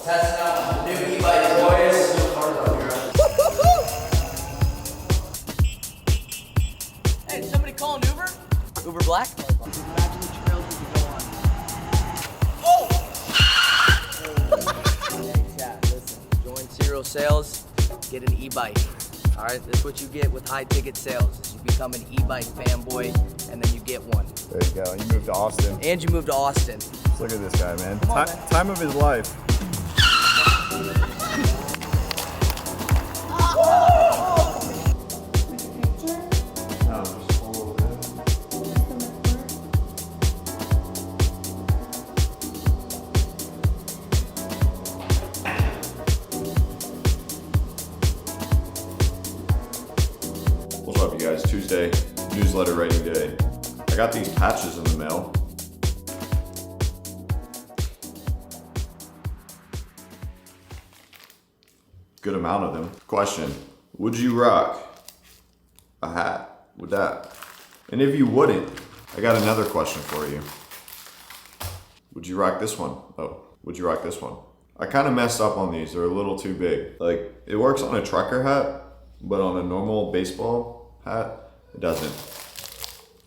Testing out the new e-bike, boys. Hey, did somebody call an Uber? Uber Black? Imagine the trails we could go on. Oh! Hey, chat, listen. Join Serial Sales, get an e-bike. All right, this is what you get with high ticket sales. Is you become an e-bike fanboy, and then you get one. There you go. You moved to Austin. And you move to Austin. Just look at this guy, man. Come on, man. Time of his life. What's up, you guys? Tuesday, newsletter writing day. I got these patches in the mail. Good amount of them. Question, would you rock a hat with that? And if you wouldn't, I got another question for you. Would you rock this one? Oh, would you rock this one? I kind of messed up on these. They're a little too big. Like, it works on a trucker hat, but on a normal baseball hat, it doesn't.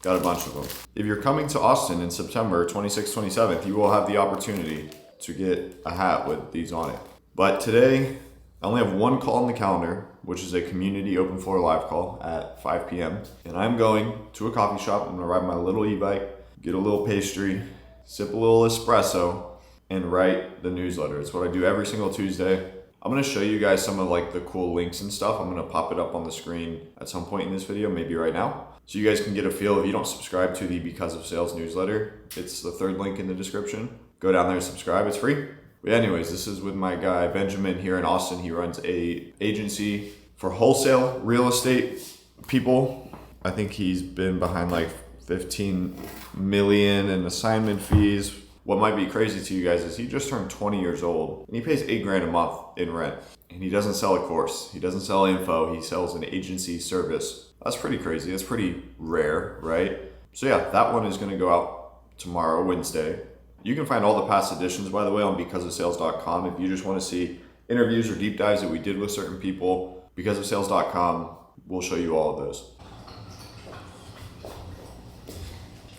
Got a bunch of them. If you're coming to Austin in September 26th, 27th, you will have the opportunity to get a hat with these on it. But today, I only have one call on the calendar, which is a community open floor live call at 5 p.m. And I'm going to a coffee shop. I'm gonna ride my little e-bike, get a little pastry, sip a little espresso, and write the newsletter. It's what I do every single Tuesday. I'm gonna show you guys some of like the cool links and stuff. I'm gonna pop it up on the screen at some point in this video, maybe right now. So you guys can get a feel. If you don't subscribe to the Because of Sales newsletter, it's the third link in the description. Go down there and subscribe, it's free. But anyways, this is with my guy, Benjamin, here in Austin. He runs a agency for wholesale real estate people. I think he's been behind like 15 million in assignment fees. What might be crazy to you guys is he just turned 20 years old and he pays $8,000 a month in rent. And he doesn't sell a course. He doesn't sell info. He sells an agency service. That's pretty crazy. That's pretty rare, right? So yeah, that one is gonna go out tomorrow, Wednesday. You can find all the past editions, by the way, on becausefsales.com. If you just wanna see interviews or deep dives that we did with certain people, becausefsales.com will show you all of those.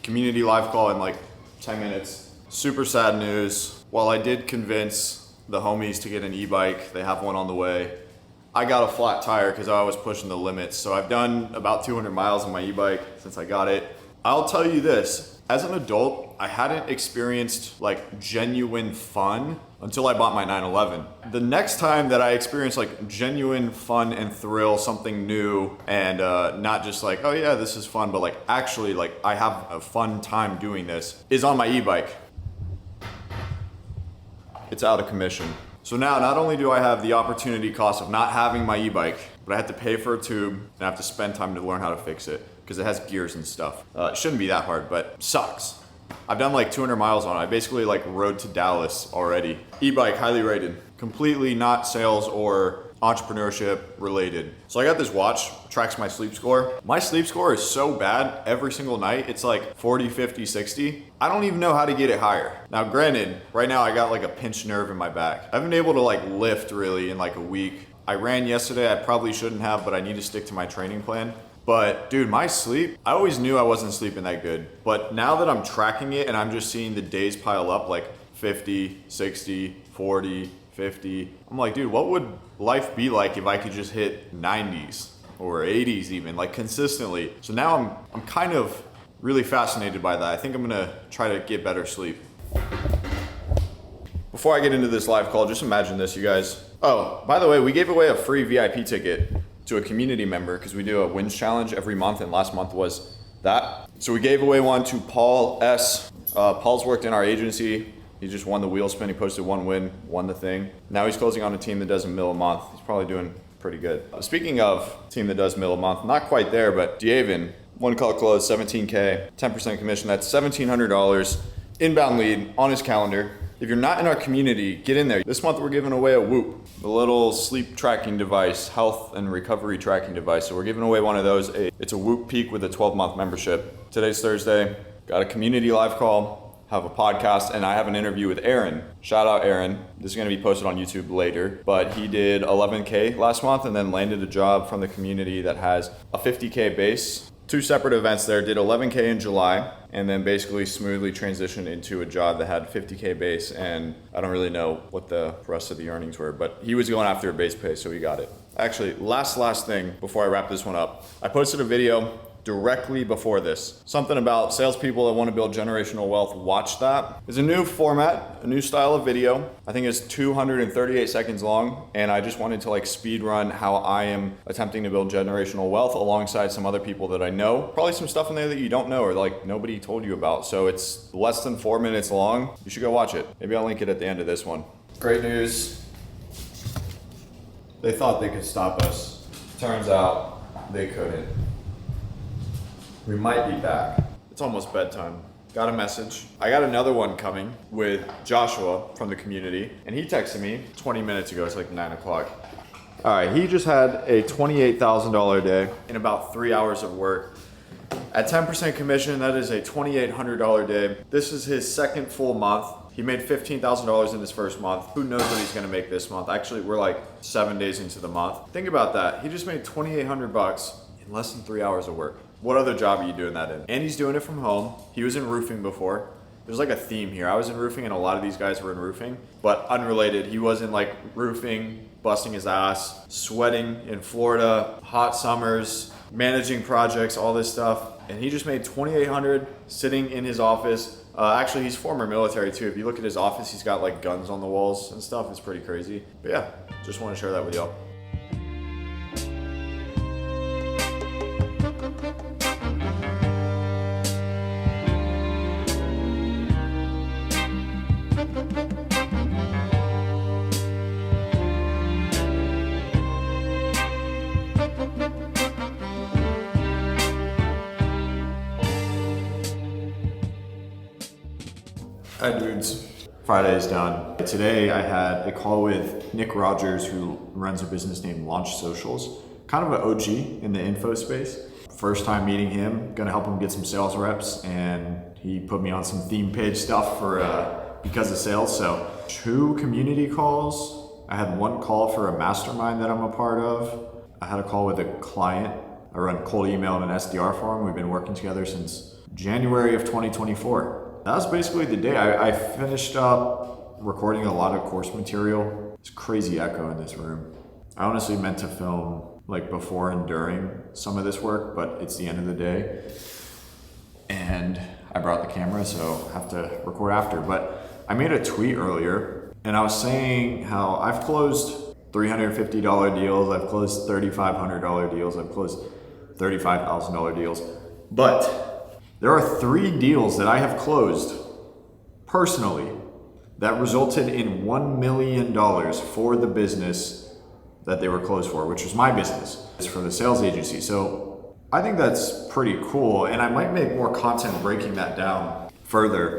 Community live call in like 10 minutes. Super sad news. While I did convince the homies to get an e-bike, they have one on the way, I got a flat tire because I was pushing the limits. So I've done about 200 miles on my e-bike since I got it. I'll tell you this, as an adult, I hadn't experienced like genuine fun until I bought my 911. The next time that I experienced like genuine fun and thrill, something new, and not just like, oh yeah, this is fun, but like actually like I have a fun time doing this, is on my e-bike. It's out of commission. So now, not only do I have the opportunity cost of not having my e-bike, but I have to pay for a tube and I have to spend time to learn how to fix it because it has gears and stuff. It shouldn't be that hard, but sucks. I've done like 200 miles on it. I basically like rode to Dallas already. E-bike, highly rated. Completely not sales or entrepreneurship related. So I got this watch, tracks my sleep score. My sleep score is so bad every single night. It's like 40, 50, 60. I don't even know how to get it higher. Now granted, right now I got like a pinched nerve in my back. I haven't been able to like lift really in like a week. I ran yesterday, I probably shouldn't have, but I need to stick to my training plan. But dude, my sleep, I always knew I wasn't sleeping that good. But now that I'm tracking it and I'm just seeing the days pile up like 50, 60, 40, 50. I'm like, dude, what would life be like if I could just hit 90s or 80s even, like consistently? So now I'm kind of really fascinated by that. I think I'm gonna try to get better sleep. Before I get into this live call, just imagine this, you guys. Oh, by the way, we gave away a free VIP ticket to a community member because we do a wins challenge every month, and last month was that. So we gave away one to Paul S. Paul's worked in our agency. He just won the wheel spin. He posted one win, won the thing. Now he's closing on a team that does a mil a month. He's probably doing pretty good. Speaking of team that does mil a month, not quite there, but Diavin, one call close, 17K, 10% commission. That's $1,700 inbound lead on his calendar. If you're not in our community, get in there. This month we're giving away a Whoop, the little sleep tracking device, health and recovery tracking device. So we're giving away one of those. It's a Whoop Peak with a 12-month membership. Today's Thursday. Got a community live call. have a podcast, and I have an interview with Aaron. Shout out Aaron. This is gonna be posted on YouTube later, but he did 11K last month and then landed a job from the community that has a 50K base. 2 separate events there, did 11K in July, and then basically smoothly transitioned into a job that had 50K base, and I don't really know what the rest of the earnings were, but he was going after a base pay, so he got it. Actually, last thing before I wrap this one up. I posted a video directly before this. Something about salespeople that want to build generational wealth. Watch that. It's a new format, a new style of video. I think it's 238 seconds long, and I just wanted to like speed run how I am attempting to build generational wealth alongside some other people that I know. Probably some stuff in there that you don't know or like nobody told you about. So it's less than 4 minutes long. You should go watch it. Maybe I'll link it at the end of this one. Great news. They thought they could stop us. Turns out they couldn't. We might be back. It's almost bedtime. Got a message. I got another one coming with Joshua from the community, and he texted me 20 minutes ago. It's like 9 o'clock. All right, he just had a $28,000 day in about 3 hours of work. At 10% commission, that is a $2,800 day. This is his second full month. He made $15,000 in his first month. Who knows what he's gonna make this month? Actually, we're like 7 days into the month. Think about that. He just made $2,800 in less than 3 hours of work. What other job are you doing that in? And he's doing it from home. He was in roofing before. There's like a theme here. I was in roofing and a lot of these guys were in roofing, but unrelated. He was in like roofing, busting his ass, sweating in Florida, hot summers, managing projects, all this stuff. And he just made $2,800 sitting in his office. Actually, he's former military too. If you look at his office, he's got like guns on the walls and stuff. It's pretty crazy. But yeah, just want to share that with y'all. Hi dudes, Friday is done. Today I had a call with Nick Rogers, who runs a business named Launch Socials. Kind of an OG in the info space. First time meeting him, gonna help him get some sales reps, and he put me on some theme page stuff for because of sales. So 2 community calls. I had 1 call for a mastermind that I'm a part of. I had a call with a client. I run cold email and an SDR for him. We've been working together since January of 2024. That was basically the day. I finished up recording a lot of course material. It's crazy echo in this room. I honestly meant to film like before and during some of this work, but it's the end of the day. And I brought the camera, so I have to record after. But I made a tweet earlier, and I was saying how I've closed $350 deals, I've closed $3,500 deals, I've closed $35,000 deals. But there are 3 deals that I have closed personally that resulted in $1 million for the business that they were closed for, which was my business. It's for the sales agency. So I think that's pretty cool. And I might make more content breaking that down further.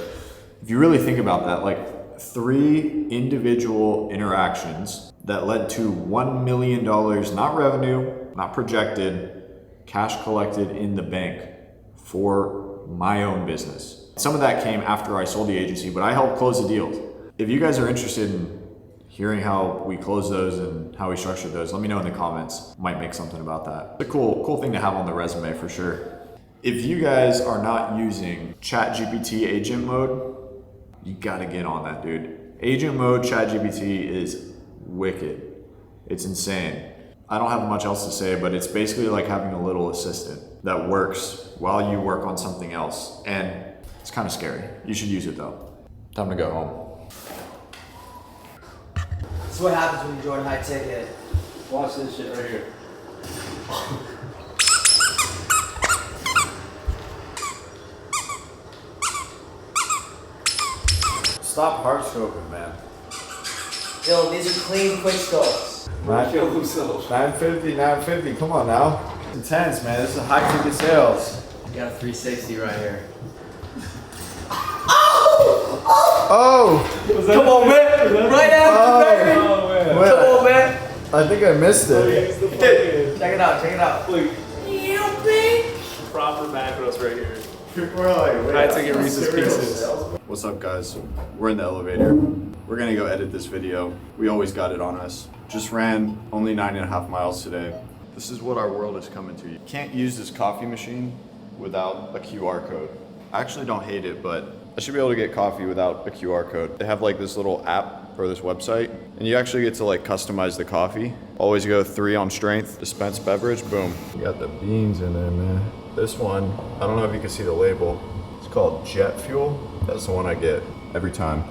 If you really think about that, like 3 individual interactions that led to $1 million, not revenue, not projected, cash collected in the bank for my own business. Some of that came after I sold the agency, but I helped close the deals. If you guys are interested in hearing how we close those and how we structured those, let me know in the comments. Might make something about that. It's a cool thing to have on the resume for sure. If you guys are not using ChatGPT agent mode, you gotta get on that, dude. Agent mode ChatGPT is wicked. It's insane. I don't have much else to say, but it's basically like having a little assistant that works while you work on something else. And it's kind of scary. You should use it though. Time to go home. This is what happens when you join high ticket. Watch this shit right here. Stop hard scoping, man. Yo, these are clean quickscopes. Kill himself. 950, come on now. It's intense, man. This is a high ticket sales. You got a 360 right here. Oh! Come on, man! Right after, baby! Oh, man. Come on, man! I think I missed it. Check it out, check it out. Look, You big. proper macros right here. People are like, wait, I had to get Reese's Pieces. What's What's up, guys? We're in the elevator. We're gonna go edit this video. We always got it on us. Just ran only 9.5 miles today. This is what our world is coming to. You can't use this coffee machine without a QR code. I actually don't hate it, but I should be able to get coffee without a QR code. They have like this little app or this website, and you actually get to like customize the coffee. Always go 3 on strength, dispense beverage, boom. You got the beans in there, man. This one, I don't know if you can see the label. It's called Jet Fuel. That's the one I get every time.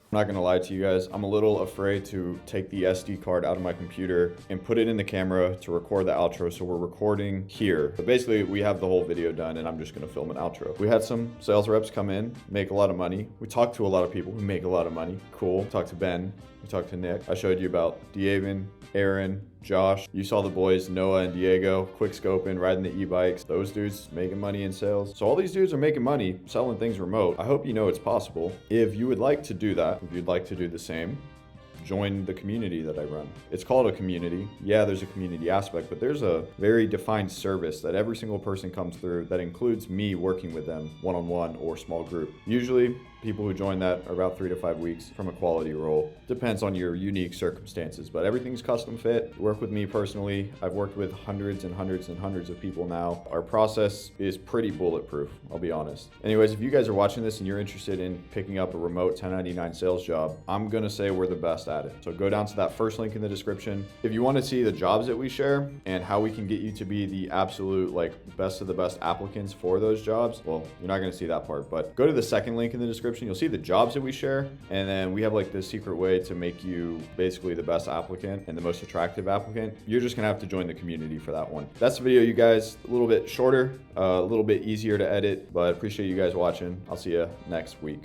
I'm not gonna lie to you guys, I'm a little afraid to take the SD card out of my computer and put it in the camera to record the outro, so we're recording here. But basically, we have the whole video done and I'm just gonna film an outro. We had some sales reps come in, make a lot of money. We talked to a lot of people who make a lot of money. Cool. Talked to Ben, we talked to Nick. I showed you about Diavin, Aaron, Josh. You saw the boys, Noah and Diego, quickscoping, riding the e-bikes. Those dudes making money in sales. So all these dudes are making money selling things remote. I hope you know it's possible. If you would like to do that, if you'd like to do the same, join the community that I run. It's called a community. Yeah, there's a community aspect, but there's a very defined service that every single person comes through that includes me working with them one-on-one or small group. Usually, people who join that are about 3 to 5 weeks from a quality role. Depends on your unique circumstances, but everything's custom fit. Work with me personally. I've worked with hundreds and hundreds and hundreds of people now. Our process is pretty bulletproof, I'll be honest. Anyways, if you guys are watching this and you're interested in picking up a remote 1099 sales job, I'm gonna say we're the best at it. So go down to that first link in the description. If you wanna see the jobs that we share and how we can get you to be the absolute best of the best applicants for those jobs, well, you're not gonna see that part, but go to the second link in the description. You'll see the jobs that we share, and then we have this secret way to make you basically the best applicant and the most attractive applicant. You're just gonna have to join the community for that one. That's the video, you guys. A little bit shorter, a little bit easier to edit, but appreciate you guys watching. I'll see you next week.